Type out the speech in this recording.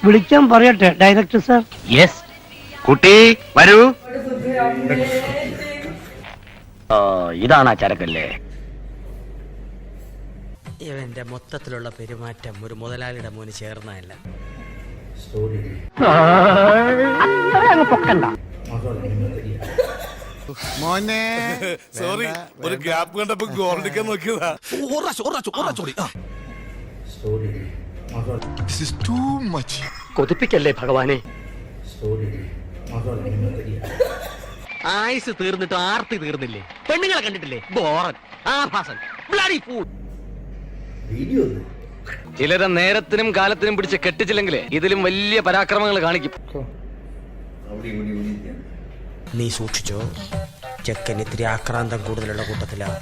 വിളിക്കാൻ പറയട്ടെ director sir? Yes. കുട്ടി വരൂ. ഇതാണ് ആ ചരക്കല്ലേ? ഇവന്റെ മൊത്തത്തിലുള്ള പെരുമാറ്റം ഒരു മുതലാളിയുടെ മോന് ചേർന്നതല്ല. മോനെ സോറി, ഒരു ഗ്യാപ്പ് കണ്ടപ്പോ ഗോൾഡിക്കാൻ നോക്കിയതാ. കൊതിപ്പിക്കല്ലേ ഭഗവാനെ. ആയുസ് തീർന്നിട്ട് ആർത്തി തീർന്നില്ലേ? പെണ്ണുങ്ങളെ കണ്ടിട്ടില്ലേ? ബോറൻ, ആഭാസൻ, ബ്ലഡി ഫൂൾ. ചിലരെ നേരത്തിനും കാലത്തിനും പിടിച്ച് കെട്ടിച്ചില്ലെങ്കിലേ ഇതിലും വലിയ പരാക്രമങ്ങൾ കാണിക്കും. നീ സൂക്ഷിച്ചോ, ചെക്കൻ ഇത്തിരി ആക്രാന്തം കൂടുതലുള്ള കൂട്ടത്തിലാണ്.